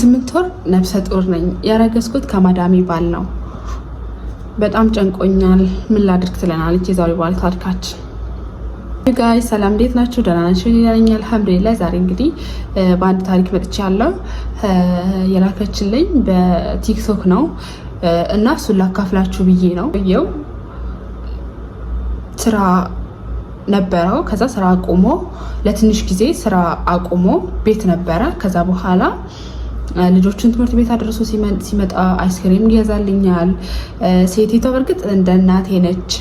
የ8 ወር ነፍሰ ጡር ነኝ። ያረገዝኩት ከማዳሜ ባል ነው። በጣም ጨንቆኛል። ምን ላድርግ ትለናለች የዛሬው ባለ ታሪካችን። ጋይ ሰላም፣ እንዴት ናችሁ? ደህና ናችሁ? እኔ አልሐምዱሊላህ። ዛሬ እንግዲህ በአንድ ታሪክ መጥቻለሁ። የላከችልኝ በቲክቶክ ነው እና እሱን ላካፍላችሁ ብዬ ነው። ይኸው ስራ ነበረው። ከዛ ስራ አቁሞ ለትንሽ ጊዜ ስራ አቁሞ ቤት ነበረ። ከዛ በኋላ ልጆቹን ትምህርት ቤት አድርሶ ሲመጣ አይስክሪም ይገዛልኛል። ሴቲቷ በእርግጥ እንደ እናቴ ነች፣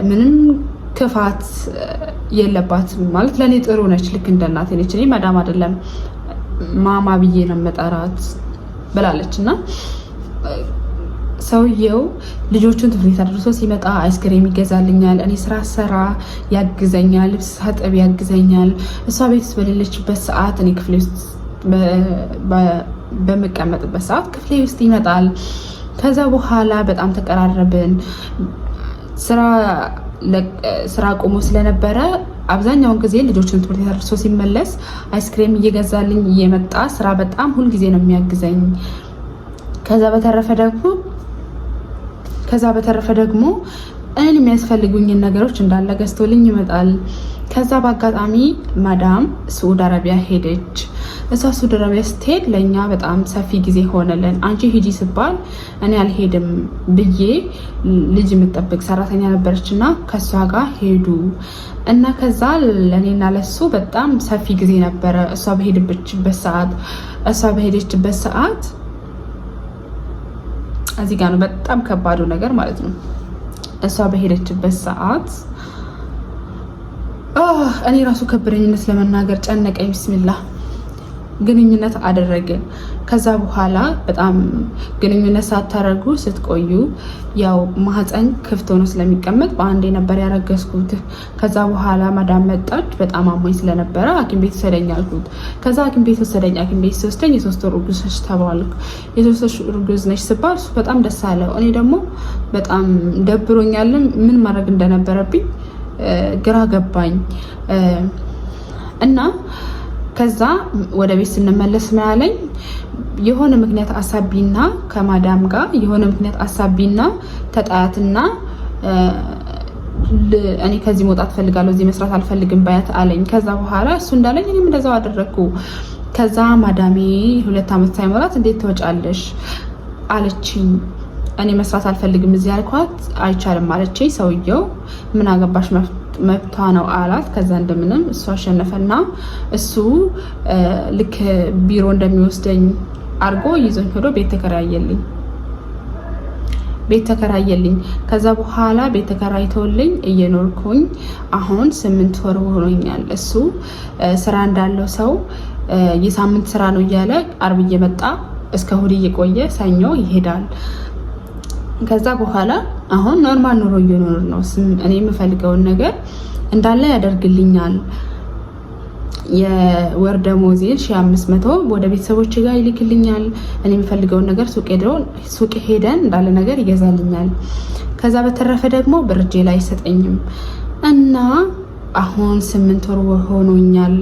ምንም ክፋት የለባትም ማለት ለእኔ ጥሩ ነች፣ ልክ እንደ እናቴ ነች። እኔ መዳም አይደለም ማማ ብዬ ነው መጠራት ብላለች። እና ሰውየው ልጆቹን ትምህርት ቤት አድርሶ ሲመጣ አይስክሪም ይገዛልኛል። እኔ ስራ ሰራ ያግዘኛል፣ ልብስ ሳጥብ ያግዘኛል። እሷ ቤት በሌለችበት ሰዓት እኔ ክፍሌ ውስጥ በመቀመጥበት ሰዓት ክፍሌ ውስጥ ይመጣል። ከዛ በኋላ በጣም ተቀራረብን። ስራ ቆሞ ስለነበረ አብዛኛውን ጊዜ ልጆችን ትምህርት ቤት አድርሶ ሲመለስ አይስክሪም እየገዛልኝ እየመጣ ስራ በጣም ሁልጊዜ ነው የሚያግዘኝ። ከዛ በተረፈ ደግሞ እኔን የሚያስፈልጉኝን ነገሮች እንዳለ ገዝቶልኝ ይመጣል። ከዛ በአጋጣሚ ማዳም ሳዑዲ አረቢያ ሄደች። እሷ ሳዑዲ አረቢያ ስትሄድ ለእኛ በጣም ሰፊ ጊዜ ሆነልን። አንቺ ሂጂ ስባል እኔ አልሄድም ብዬ ልጅ የምጠብቅ ሰራተኛ ነበረች እና ከእሷ ጋር ሄዱ እና ከዛ ለእኔና ለሱ በጣም ሰፊ ጊዜ ነበረ። እሷ በሄደችበት ሰዓት እዚህ ጋር ነው በጣም ከባዱ ነገር ማለት ነው። እሷ በሄደችበት ሰዓት እኔ ራሱ ከበደኝነት ለመናገር ጨነቀኝ። ቢስሚላህ ግንኙነት አደረግን። ከዛ በኋላ በጣም ግንኙነት ሳታደርጉ ስትቆዩ ያው ማህፀን ክፍት ሆኖ ስለሚቀመጥ በአንዴ ነበር ያረገዝኩት። ከዛ በኋላ ማዳም መጣች። በጣም አሞኝ ስለነበረ ሐኪም ቤት ወሰደኝ አልኩት። ከዛ ሐኪም ቤት ወሰደኝ። ሐኪም ቤት ሲወስደኝ የ3 ወር እርጉዝ ነሽ ተባልኩ። የ3 ወር እርጉዝ ነሽ ስባል እሱ በጣም ደስ አለው። እኔ ደግሞ በጣም ደብሮኛልም ምን ማድረግ እንደነበረብኝ ግራ ገባኝ እና ከዛ ወደ ቤት ስንመለስ ምን አለኝ፣ የሆነ ምክንያት አሳቢና ከማዳም ጋር የሆነ ምክንያት አሳቢና ተጣያትና እኔ ከዚህ መውጣት ፈልጋለሁ፣ እዚህ መስራት አልፈልግም ባያት አለኝ። ከዛ በኋላ እሱ እንዳለኝ እኔም እንደዛው አደረግኩ። ከዛ ማዳሜ 2 ዓመት ሳይሞላት እንዴት ትወጫለሽ አለችኝ። እኔ መስራት አልፈልግም እዚህ ያልኳት አይቻልም አለችኝ። ሰውየው ምን አገባሽ መብቷ ነው አላት። ከዛ እንደምንም እሱ አሸነፈና እሱ ልክ ቢሮ እንደሚወስደኝ አርጎ ይዞኝ ሄዶ ቤት ተከራየልኝ። ከዛ በኋላ ቤት ተከራይተውልኝ እየኖርኩኝ አሁን 8 ወር ሆኖኛል። እሱ ስራ እንዳለው ሰው የሳምንት ስራ ነው እያለ አርብ እየመጣ እስከ እሑድ እየቆየ ሰኞ ይሄዳል። ከዛ በኋላ አሁን ኖርማል ኑሮ እየኖር ነው። እኔ የምፈልገውን ነገር እንዳለ ያደርግልኛል። የወር ደሞዜን 1500 ወደ ቤተሰቦች ጋር ይልክልኛል። እኔ የምፈልገውን ነገር ሱቅ ሄደን እንዳለ ነገር ይገዛልኛል። ከዛ በተረፈ ደግሞ ብር እጄ ላይ አይሰጠኝም እና አሁን 8 ወር ሆኖኛል።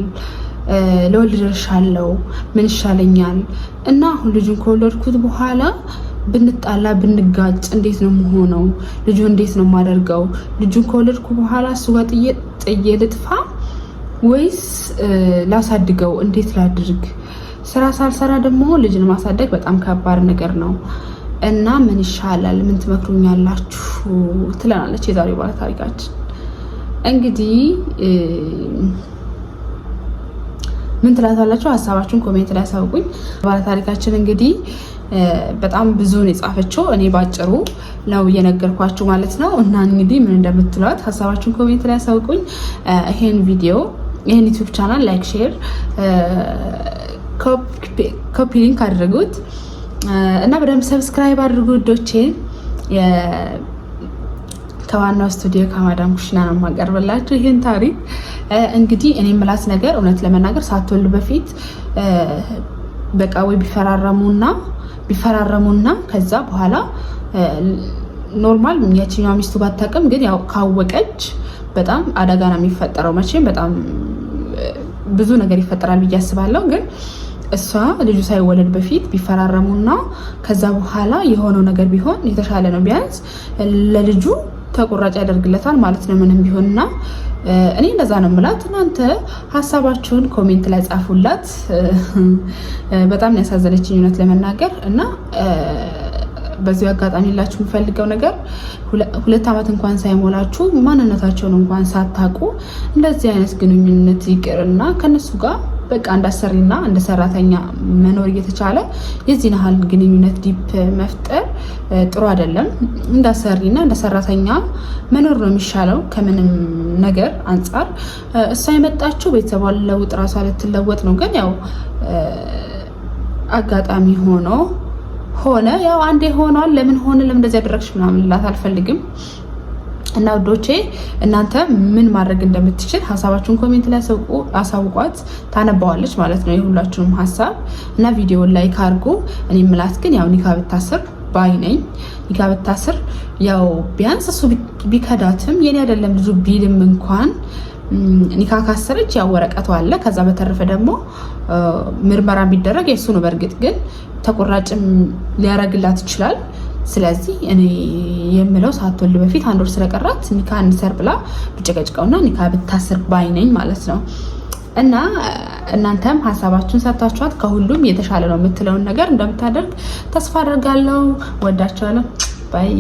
ለወልድ ደርሻለሁ። ምን ይሻለኛል? እና አሁን ልጁን ከወለድኩት በኋላ ብንጣላ ብንጋጭ እንዴት ነው የምሆነው? ልጁ እንዴት ነው የማደርገው? ልጁን ከወለድኩ በኋላ እሱ ጋር ጥዬ ልጥፋ ወይስ ላሳድገው? እንዴት ላድርግ? ስራ ሳልሰራ ደግሞ ልጅን ማሳደግ በጣም ከባድ ነገር ነው እና ምን ይሻላል? ምን ትመክሩኛላችሁ? ትለናለች የዛሬው ባለ ታሪካችን። እንግዲህ ምን ትላታላችሁ? ሀሳባችሁን ኮሜንት ላይ አሳውቁኝ። ባለ ታሪካችን እንግዲህ በጣም ብዙ ነው የጻፈችው። እኔ ባጭሩ ነው እየነገርኳችሁ ማለት ነው። እና እንግዲህ ምን እንደምትሏት ሀሳባችሁን ኮሜንት ላይ አሳውቁኝ። ይሄን ዩቲዩብ ቻናል ላይክ፣ ሼር፣ ኮፒ ሊንክ አድርጉት እና በደንብ ሰብስክራይብ አድርጉ ውዶቼ። ከዋናው ስቱዲዮ ከማዳም ኩሽና ነው የማቀርብላችሁ ይሄን ታሪክ። እንግዲህ እኔ የምላት ነገር እውነት ለመናገር ሳትወልዱ በፊት በቃ ወይ ቢፈራረሙና ከዛ በኋላ ኖርማል ያቺኛው ሚስቱ ባታውቅም ግን ያው ካወቀች በጣም አደጋ ነው የሚፈጠረው። መቼም በጣም ብዙ ነገር ይፈጠራል ብዬ አስባለሁ። ግን እሷ ልጁ ሳይወለድ በፊት ቢፈራረሙና ከዛ በኋላ የሆነው ነገር ቢሆን የተሻለ ነው። ቢያንስ ለልጁ ተቆራጭ ያደርግለታል ማለት ነው ምንም ቢሆንና እኔ እንደዛ ነው የምላት። እናንተ ሀሳባችሁን ኮሜንት ላይ ጻፉላት። በጣም ያሳዘነችኝ እውነት ለመናገር እና በዚህ አጋጣሚ ላችሁ የምፈልገው ነገር 2 ዓመት እንኳን ሳይሞላችሁ ማንነታቸውን እንኳን ሳታውቁ እንደዚህ አይነት ግንኙነት ይቅርና ከነሱ ጋር በቃ እንዳሰሪና እንደ ሰራተኛ መኖር እየተቻለ የዚህን ያህል ግንኙነት ዲፕ መፍጠር ጥሩ አይደለም። እንዳሰሪና እንደ ሰራተኛ መኖር ነው የሚሻለው ከምንም ነገር አንጻር። እሷ የመጣችው ቤተሰቧን ለውጥ ራሷ ልትለወጥ ነው። ግን ያው አጋጣሚ ሆነ ያው አንዴ ሆኗል። ለምን እንደዚህ ያደረግሽ ምናምን ልላት አልፈልግም። እና ውዶቼ እናንተ ምን ማድረግ እንደምትችል ሀሳባችሁን ኮሜንት ላይ አሳውቋት። ታነባዋለች ማለት ነው የሁላችሁም ሀሳብ እና ቪዲዮውን ላይክ አድርጉ። እኔ ምላት ግን ያው ኒካ ብታስር ባይ ነኝ። ኒካ ብታስር ያው ቢያንስ እሱ ቢከዳትም የኔ አይደለም ልጁ ቢልም እንኳን ኒካ ካሰረች ያው ወረቀቱ አለ። ከዛ በተረፈ ደግሞ ምርመራ ቢደረግ የሱ ነው። በእርግጥ ግን ተቆራጭም ሊያረግላት ይችላል። ስለዚህ እኔ የምለው ሳትወልድ በፊት 1 ወር ስለቀራት ኒካ እንሰር ብላ ብጨቀጭቀውና ኒካ ብታስር ባይ ነኝ ማለት ነው። እና እናንተም ሀሳባችሁን ሰጥታችኋት ከሁሉም የተሻለ ነው የምትለውን ነገር እንደምታደርግ ተስፋ አደርጋለሁ። ወዳችኋለሁ። ባይ